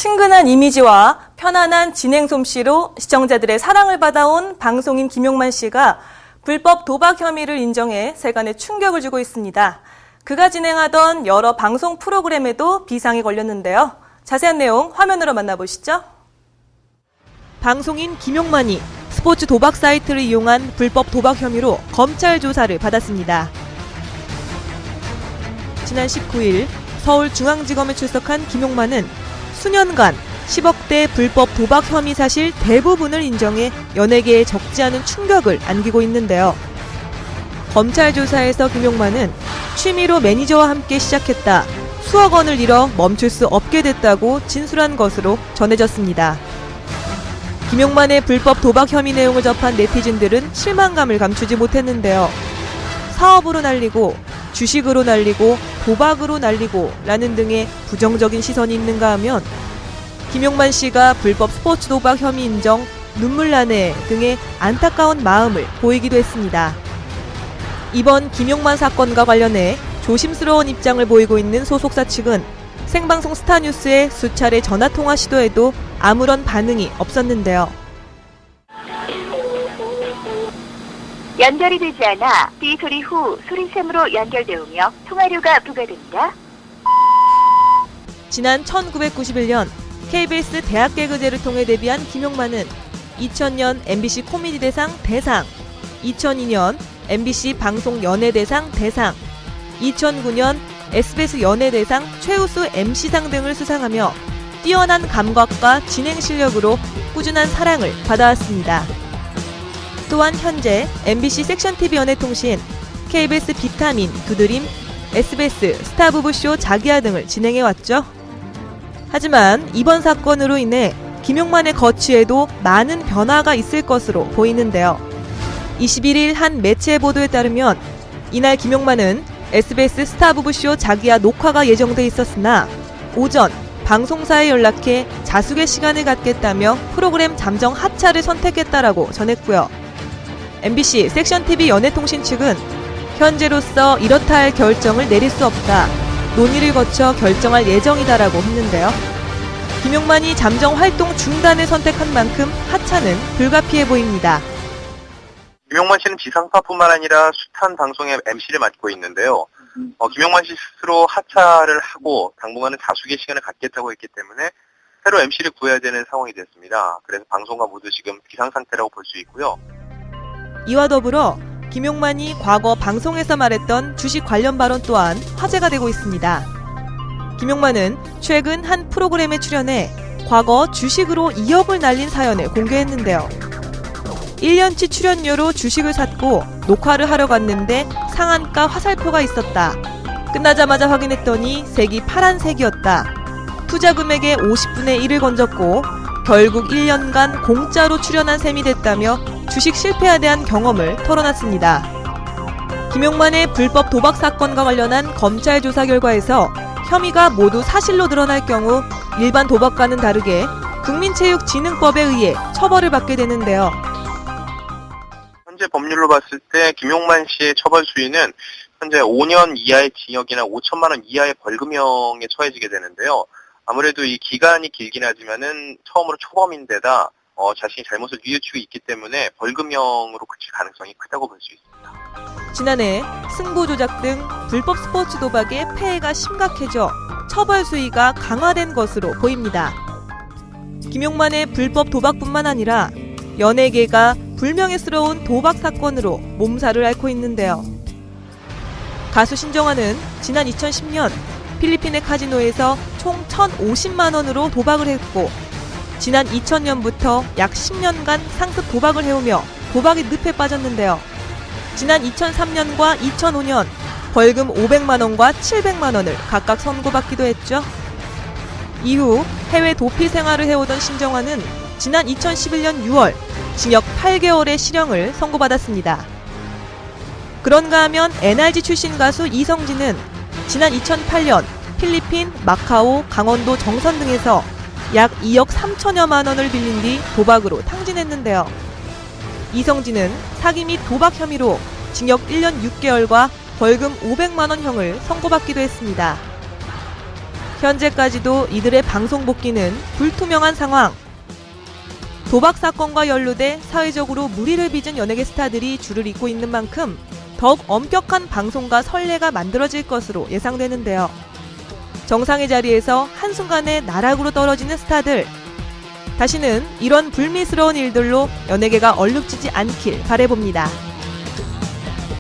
친근한 이미지와 편안한 진행 솜씨로 시청자들의 사랑을 받아온 방송인 김용만 씨가 불법 도박 혐의를 인정해 세간에 충격을 주고 있습니다. 그가 진행하던 여러 방송 프로그램에도 비상이 걸렸는데요. 자세한 내용 화면으로 만나보시죠. 방송인 김용만이 스포츠 도박 사이트를 이용한 불법 도박 혐의로 검찰 조사를 받았습니다. 지난 19일 서울중앙지검에 출석한 김용만은 수년간 10억대 불법 도박 혐의 사실 대부분을 인정해 연예계에 적지 않은 충격을 안기고 있는데요. 검찰 조사에서 김용만은 취미로 매니저와 함께 시작했다. 수억 원을 잃어 멈출 수 없게 됐다고 진술한 것으로 전해졌습니다. 김용만의 불법 도박 혐의 내용을 접한 네티즌들은 실망감을 감추지 못했는데요. 사업으로 날리고 주식으로 날리고 도박으로 날리고 라는 등의 부정적인 시선이 있는가 하면 김용만 씨가 불법 스포츠 도박 혐의 인정, 눈물 나네 등의 안타까운 마음을 보이기도 했습니다. 이번 김용만 사건과 관련해 조심스러운 입장을 보이고 있는 소속사 측은 생방송 스타뉴스에 수차례 전화통화 시도해도 아무런 반응이 없었는데요. 연결이 되지 않아 삐 소리 후 소리샘으로 연결되오며 통화료가 부과됩니다. 지난 1991년 KBS 대학 개그제를 통해 데뷔한 김용만은 2000년 MBC 코미디 대상 대상, 2002년 MBC 방송 연예대상 대상, 2009년 SBS 연예대상 최우수 MC상 등을 수상하며 뛰어난 감각과 진행 실력으로 꾸준한 사랑을 받아왔습니다. 또한 현재 MBC 섹션TV 연예통신, KBS 비타민, 두드림, SBS 스타부부쇼 자기야 등을 진행해왔죠. 하지만 이번 사건으로 인해 김용만의 거취에도 많은 변화가 있을 것으로 보이는데요. 21일 한 매체 보도에 따르면 이날 김용만은 SBS 스타부부쇼 자기야 녹화가 예정돼 있었으나 오전 방송사에 연락해 자숙의 시간을 갖겠다며 프로그램 잠정 하차를 선택했다라고 전했고요. MBC 섹션TV 연예통신 측은 현재로서 이렇다 할 결정을 내릴 수 없다. 논의를 거쳐 결정할 예정이다라고 했는데요. 김용만이 잠정 활동 중단을 선택한 만큼 하차는 불가피해 보입니다. 김용만 씨는 지상파뿐만 아니라 숱한 방송의 MC를 맡고 있는데요. 김용만 씨 스스로 하차를 하고 당분간은 자숙의 시간을 갖겠다고 했기 때문에 새로 MC를 구해야 되는 상황이 됐습니다. 그래서 방송과 모두 지금 비상 상태라고 볼 수 있고요. 이와 더불어 김용만이 과거 방송에서 말했던 주식 관련 발언 또한 화제가 되고 있습니다. 김용만은 최근 한 프로그램에 출연해 과거 주식으로 2억을 날린 사연을 공개했는데요. 1년치 출연료로 주식을 샀고 녹화를 하러 갔는데 상한가 화살표가 있었다. 끝나자마자 확인했더니 색이 파란색이었다. 투자 금액의 50분의 1을 건졌고 결국 1년간 공짜로 출연한 셈이 됐다며 주식 실패에 대한 경험을 털어놨습니다. 김용만의 불법 도박 사건과 관련한 검찰 조사 결과에서 혐의가 모두 사실로 드러날 경우 일반 도박과는 다르게 국민체육진흥법에 의해 처벌을 받게 되는데요. 현재 법률로 봤을 때 김용만 씨의 처벌 수위는 현재 5년 이하의 징역이나 5천만 원 이하의 벌금형에 처해지게 되는데요. 아무래도 이 기간이 길긴 하지만은 처음으로 초범인데다 자신이 잘못을 뉘우치고 있기 때문에 벌금형으로 그칠 가능성이 크다고 볼 수 있습니다. 지난해 승부 조작 등 불법 스포츠 도박의 폐해가 심각해져 처벌 수위가 강화된 것으로 보입니다. 김용만의 불법 도박뿐만 아니라 연예계가 불명예스러운 도박 사건으로 몸살을 앓고 있는데요. 가수 신정아는 지난 2010년 필리핀의 카지노에서 총 1,050만 원으로 도박을 했고 지난 2000년부터 약 10년간 상습 도박을 해오며 도박의 늪에 빠졌는데요. 지난 2003년과 2005년 벌금 500만 원과 700만 원을 각각 선고받기도 했죠. 이후 해외 도피 생활을 해오던 신정아는 지난 2011년 6월 징역 8개월의 실형을 선고받았습니다. 그런가 하면 NRG 출신 가수 이성진은 지난 2008년 필리핀, 마카오, 강원도 정선 등에서 약 2억 3천여만 원을 빌린 뒤 도박으로 탕진했는데요. 이성진은 사기 및 도박 혐의로 징역 1년 6개월과 벌금 500만 원형을 선고받기도 했습니다. 현재까지도 이들의 방송 복귀는 불투명한 상황. 도박 사건과 연루돼 사회적으로 무리를 빚은 연예계 스타들이 줄을 잇고 있는 만큼 더욱 엄격한 방송과 선례가 만들어질 것으로 예상되는데요. 정상의 자리에서 한순간에 나락으로 떨어지는 스타들. 다시는 이런 불미스러운 일들로 연예계가 얼룩지지 않길 바라봅니다.